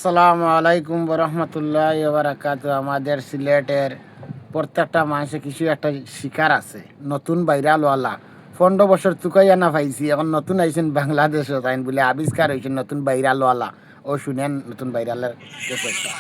আসসালামু আলাইকুম রহমতুল্লাহ বারাকাত। আমাদের সিলেটের প্রত্যেকটা মানুষের কিছু একটা শিকার আছে, নতুন ভাইরালওয়ালা 15 বছর চুকাইয়া না পাইছি, এখন নতুন আইছেন বাংলাদেশও তাই বলে আবিষ্কার হয়েছেন নতুন ভাইরালওয়ালা। ও শুনেন নতুন ভাইরালের কেসটা।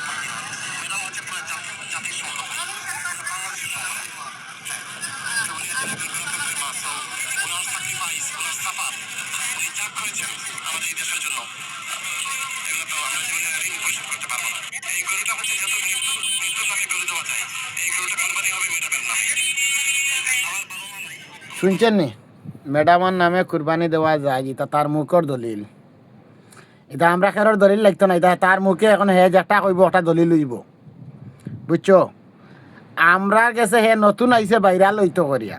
শুনছেন নি, ম্যাডামের নামে কুরবানি দেওয়া যায়, এটা তার মুখের দলিল। এটা আমরা কারোর দলিল লাগতো না, এটা তার মুখে এখন হে যেটা কইব ওটা দলিল লইব, বুঝছো? আমরা গেছে হে নতুন আইছে ভাইরাল হইতো করিয়া,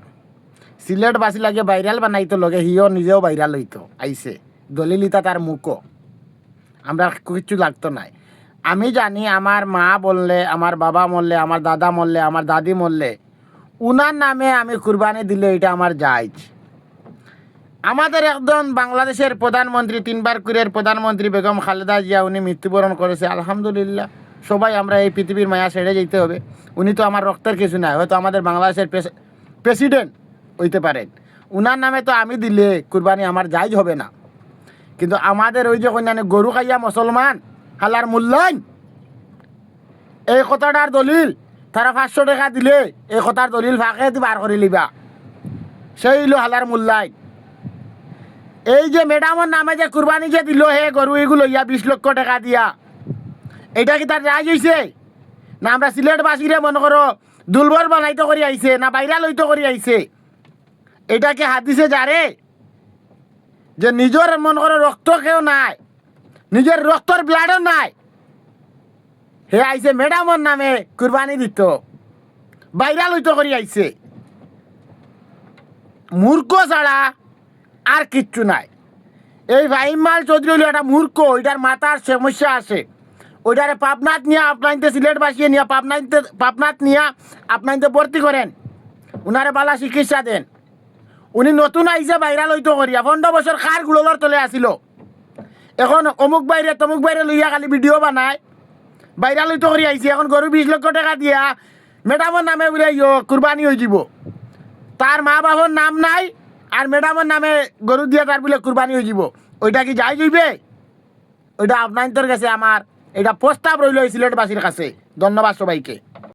সিলেট বাসি লাগে ভাইরাল বানাইতো, লগে হিও নিজেও ভাইরাল হইতো আইছে, দলিল ইতা তার মুখও, আমরা কিছু লাগতো নাই। আমি জানি আমার মা বললে, আমার বাবা মরলে, আমার দাদা মরলে, আমার দাদি মরলে, উনার নামে আমি কুরবানি দিলে এটা আমার জায়েজ। আমাদের একজন বাংলাদেশের প্রধানমন্ত্রী, 3বার কুরের প্রধানমন্ত্রী বেগম খালেদা জিয়া, উনি মৃত্যুবরণ করেছে, আলহামদুলিল্লাহ। সবাই আমরা এই পৃথিবীর মায়া ছেড়ে যেতে হবে। উনি তো আমার রক্তের কিছু নাই, হয়তো আমাদের বাংলাদেশের প্রেসিডেন্ট হইতে পারেন, উনার নামে তো আমি দিলে কুরবানি আমার জায়েজ হবে না। কিন্তু আমাদের ওই যে কন্যানে গরু খাইয়া মুসলমান হালার মূল্যায়ন, এই কথাটার দলিল তারা 500 টাকা দিলে এই কথার দলিল ফাঁকে বার করে লিবা, সেই হইল হালার মূল্যায়ন। এই যে ম্যাডামের নামে যে কুরবানি যে দিল হে গরু এগুলো ইয়া 20 লক্ষ টাকা দিয়া, এটা কি তার রাজ হয়েছে? না আমরা সিলেটবাসীরে মনে করো দুর্বল বানাইতে করি আইছে, না ভাইরাল হইতে করি আইছে? এটাকে হাত দিছে যারে যে নিজের মনে করো রক্ত কেউ নাই, নিজের রক্তর ব্লাডও নাই, হে আইছে ম্যাডামের নামে কুরবানি দিত, ভাইরাল হইতে করি আইছে। মূর্খ ছাড়া আর কিচ্ছু নাই। এই ভাইমাল চৌধুরী হলো একটা মূর্খ, ওইটার মাথার সমস্যা আছে। ওইটারে পাবনাথ নিয়ে আপনাইতে সিলেট বাসিয়ে নিয়ে পাবনাথ নিয়ে আপনাইতে ভর্তি করেন, উনারে বালা চিকিৎসা দেন। উনি নতুন আইসে ভাইরাল হইতো করিয়া 15 বছর কার গুড়লোর তলে আসিল, এখন অমুক বাইরে তমুক বাইরে লইয়া খালি ভিডিও বানায় ভাইরাল হইতো করি আইসি। এখন গরু 20 লক্ষ টাকা দিয়া ম্যাডামের নামে বলে কুরবানি হয়ে যাব, তার মা বাবার নাম নাই আর ম্যাডামের নামে গরু দিয়া তার বলে কুরবানি হয়ে যাব। ওইটা কি যাই যাইবে? ওইটা আপনার কাছে আমার এটা প্রস্তাব রইল সিলেটবাসীর কাছে। ধন্যবাদ সবাইকে।